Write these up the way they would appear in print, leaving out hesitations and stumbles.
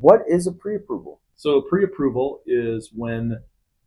What is a pre-approval? So pre-approval is when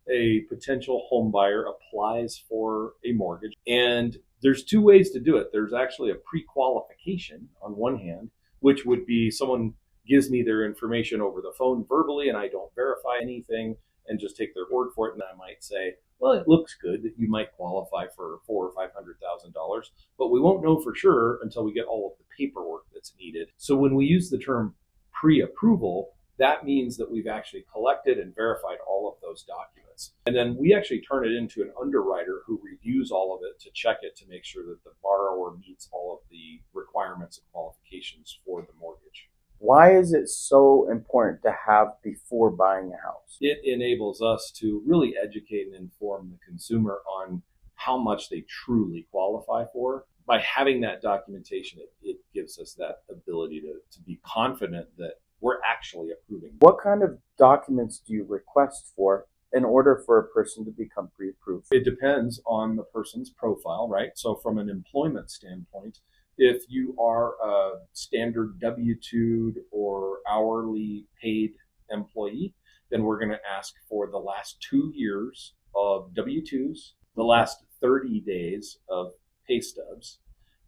a potential home buyer applies for a mortgage. And there's two ways to do it. There's actually a pre-qualification on one hand, which would be someone gives me their information over the phone verbally and I don't verify anything and just take their word for it. And I might say, well, it looks good that you might qualify for $400,000 or $500,000, but we won't know for sure until we get all of the paperwork that's needed. So when we use the term pre-approval, that means that we've actually collected and verified all of those documents. And then we actually turn it into an underwriter who reviews all of it to check it to make sure that the borrower meets all of the requirements and qualifications for the mortgage. Why is it so important to have before buying a house? It enables us to really educate and inform the consumer on how much they truly qualify for. By having that documentation, it gives us that ability to be confident that we're actually approving. What kind of documents do you request for in order for a person to become pre-approved? It depends on the person's profile, right? So from an employment standpoint, if you are a standard W-2 or hourly paid employee, then we're going to ask for the last 2 years of W-2s, the last 30 days of pay stubs.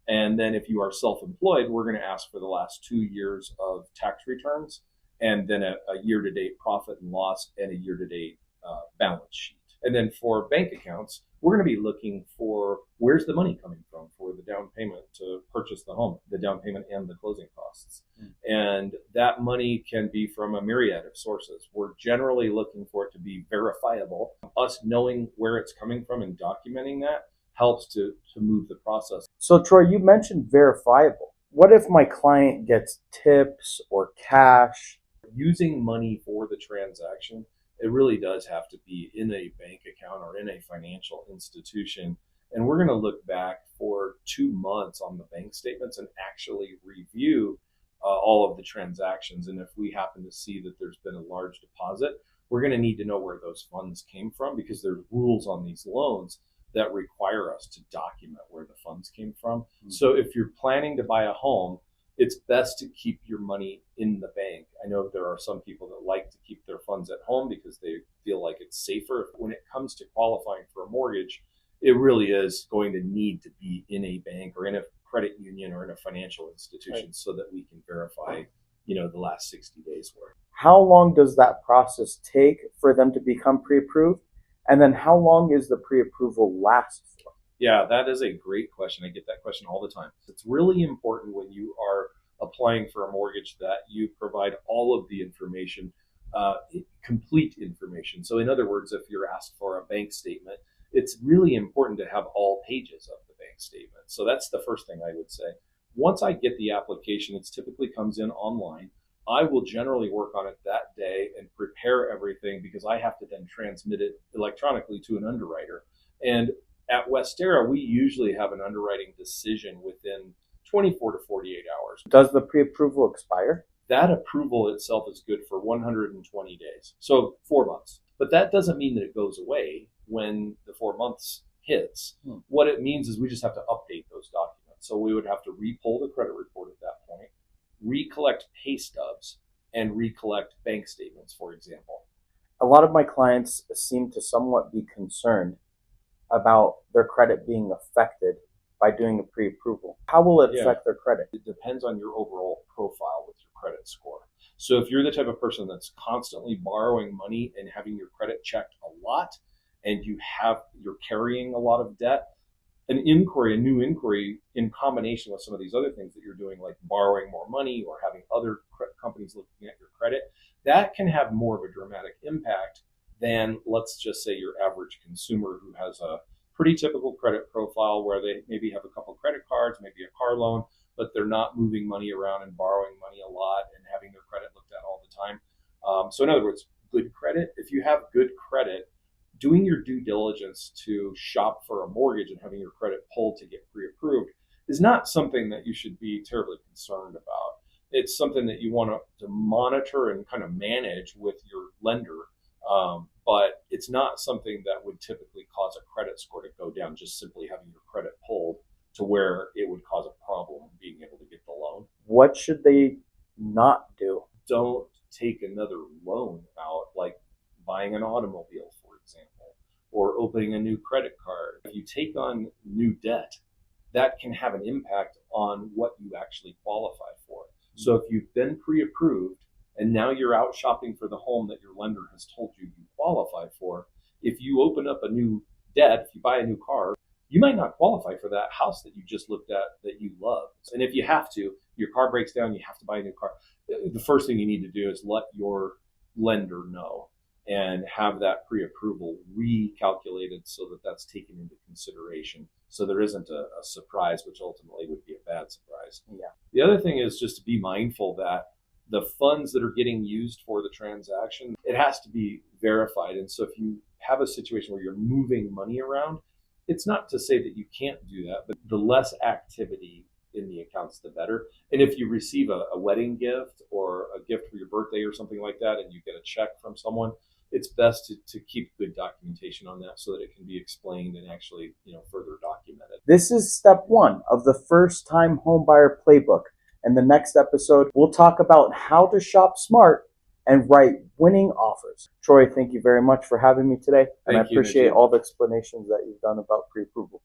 And then if you are self-employed, we're going to ask for the last 2 years of tax returns, and then a year-to-date profit and loss and a year-to-date balance sheet. And then for bank accounts, we're going to be looking for where's the money coming from for the down payment to purchase the home, the down payment and the closing costs. And that money can be from a myriad of sources. We're generally looking for it to be verifiable. Us knowing where it's coming from and documenting that helps to move the process. So Troy, you mentioned verifiable. What if my client gets tips or cash? Using money for the transaction, it really does have to be in a bank account or in a financial institution. And we're going to look back for 2 months on the bank statements and actually review all of the transactions. And if we happen to see that there's been a large deposit, we're going to need to know where those funds came from, because there's rules on these loans that require us to document where the funds came from. So if you're planning to buy a home, it's best to keep your money in the bank. I know there are some people that like to keep their funds at home because they feel like it's safer. When it comes to qualifying for a mortgage, it really is going to need to be in a bank or in a credit union or in a financial institution, right, so that we can verify, the last 60 days worth. How long does that process take for them to become pre-approved? And then how long is the pre-approval last for? Yeah, that is a great question. I get that question all the time. It's really important when you are applying for a mortgage that you provide all of the information, complete information. So in other words, if you're asked for a bank statement, it's really important to have all pages of the bank statement. So that's the first thing I would say. Once I get the application, it typically comes in online. I will generally work on it that day and prepare everything, because I have to then transmit it electronically to an underwriter. And at Westerra, we usually have an underwriting decision within 24 to 48 hours. Does the pre-approval expire? That approval itself is good for 120 days, so 4 months. But that doesn't mean that it goes away when the 4 months hits. What it means is we just have to update those documents. So we would have to re-pull the credit report at that point, recollect pay stubs, and recollect bank statements, for example. A lot of my clients seem to somewhat be concerned about their credit being affected by doing a pre-approval. How will it affect their credit? It depends on your overall profile with your credit score. So if you're the type of person that's constantly borrowing money and having your credit checked a lot, and you're carrying a lot of debt, a new inquiry in combination with some of these other things that you're doing, like borrowing more money or having other companies looking at your credit, that can have more of a dramatic impact than, let's just say, your average consumer who has a pretty typical credit profile where they maybe have a couple credit cards, maybe a car loan, but they're not moving money around and borrowing money a lot and having their credit looked at all the time. So in other words, good credit. If you have good credit, doing your due diligence to shop for a mortgage and having your credit pulled to get pre-approved is not something that you should be terribly concerned about. It's something that you want to monitor and kind of manage with your lender. But it's not something that would typically cause a credit score to go down, just simply having your credit pulled to where it would cause a problem being able to get the loan. What should they not do? Don't take another loan out, like buying an automobile, for example, or opening a new credit card. If you take on new debt, that can have an impact on what you actually qualify for. So if you've been pre-approved and now you're out shopping for the home that your lender has told you you qualify for, if you open up a new debt, if you buy a new car, you might not qualify for that house that you just looked at that you love. And if you have to, your car breaks down, you have to buy a new car. The first thing you need to do is let your lender know and have that pre-approval recalculated so that that's taken into consideration. So there isn't a surprise, which ultimately would be a bad surprise. Yeah. The other thing is just to be mindful that the funds that are getting used for the transaction, it has to be verified. And so if you have a situation where you're moving money around, it's not to say that you can't do that, but the less activity in the accounts, the better. And if you receive a wedding gift or a gift for your birthday or something like that, and you get a check from someone, it's best to keep good documentation on that so that it can be explained and actually, further documented. This is step 1 of the First-Time Home Buyer Playbook. And the next episode, we'll talk about how to shop smart and write winning offers. Troy, thank you very much for having me today. And I appreciate all the explanations that you've done about pre-approval.